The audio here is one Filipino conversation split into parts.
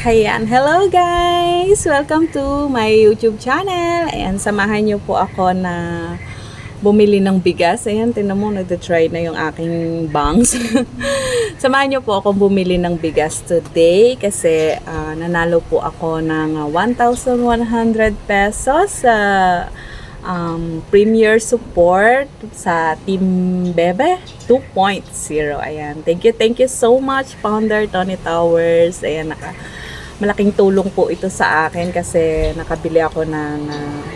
Ayan, hello guys! Welcome to my YouTube channel. Ayan, samahan niyo po ako na bumili ng bigas. Ayan, tinan mo, nagda-try na yung aking bangs. Samahan niyo po ako bumili ng bigas today kasi nanalo po ako ng 1,100 pesos sa premier support sa Team Bebe 2.0. Ayan, thank you so much, Founder Tony Towers. Ayan, malaking tulong po ito sa akin kasi nakabili ako ng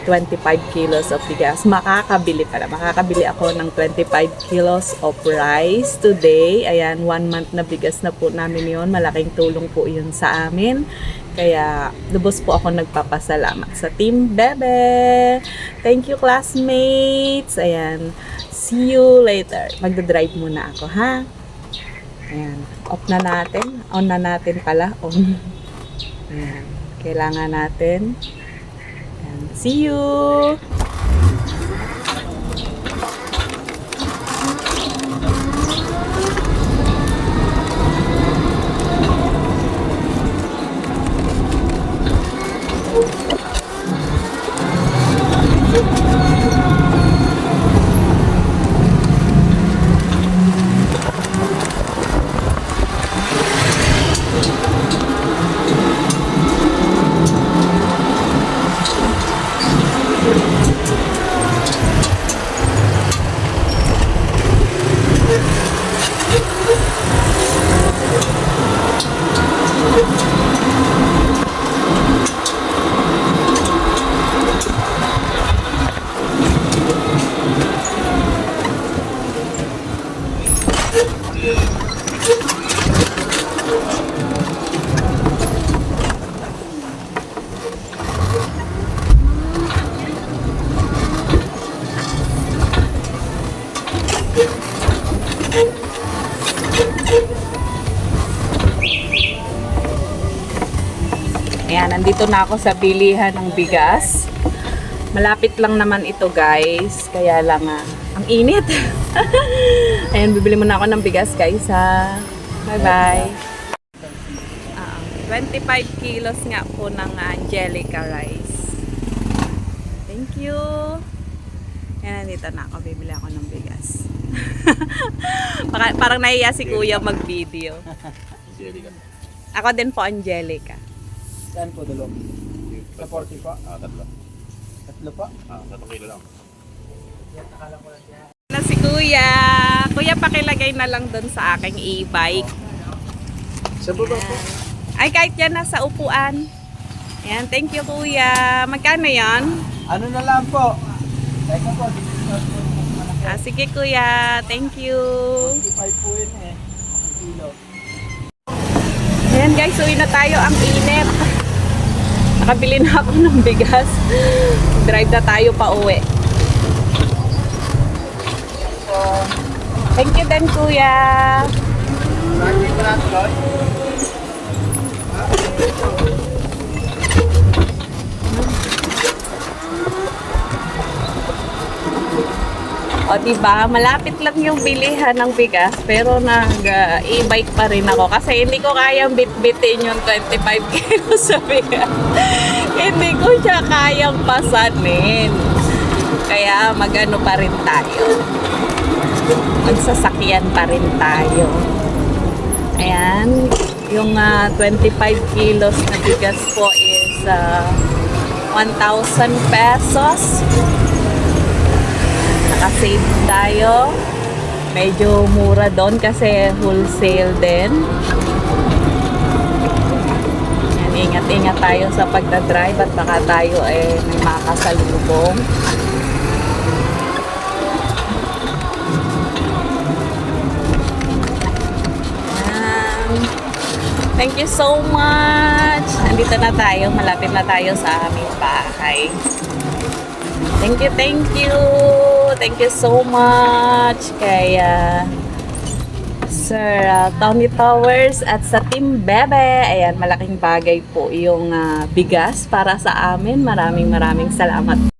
25 kilos of bigas. Makakabili ako ng 25 kilos of rice today. Ayan, 1 month na bigas na po namin yon. Malaking tulong po yun sa amin. Kaya lubos po ako nagpapasalamat sa Team Bebe. Thank you, classmates. Ayan, see you later. Magdadrive muna ako, ha? Ayan, off na natin. On na natin pala. On. Ayan, kailangan natin. Ayan, see you! Ayan, nandito na ako sa bilihan ng bigas. Malapit lang naman ito, guys. Kaya lang, ang init. Ayan, bibili muna ako ng bigas, guys, ha. Bye-bye. 25 kilos nga po ng Angelica rice. Thank you. Ayan, nandito na ako. Bibili ako ng bigas. Parang nahiya si Kuya mag-video. Ako din po, Angelica. Saan po dalawa? Sa 40 pa? Tatlo. Tatlo pa? 3 kilo lang. Yan, nakala ko lang yan. Na si Kuya. Kuya, pakilagay na lang doon sa aking e-bike. Sa baba po? Ay, kahit yan nasa upuan. Ayan, thank you, Kuya. Magkano yan? Ano na lang po? Teka po, Sige, Kuya. Thank you. 25 po yun eh. 1 kilo. Ayan, guys, uwi na tayo. Ang init. Nakabili na ako ng bigas. Drive na tayo pa uwi. Thank you din, Kuya. O, diba? Malapit lang yung bilihan ng bigas, pero nag-e-bike pa rin ako kasi hindi ko kayang bit-bitin yung 25 kilos sa bigas. Hindi ko siya kayang pasanin. Kaya magano pa rin tayo. Magsasakyan pa rin tayo. Ayan. Yung 25 kilos na bigas po is 1,000 pesos. Nakasave tayo. Medyo mura doon kasi wholesale din. Yan, ingat-ingat tayo sa pagdadrive at baka tayo may makasalubong. Thank you so much. Nandito na tayo. Malapit na tayo sa aming bahay. Thank you. Thank you so much kay Sir Tony Towers at sa Team Bebe. Ayan, malaking bagay po yung bigas para sa amin. Maraming salamat.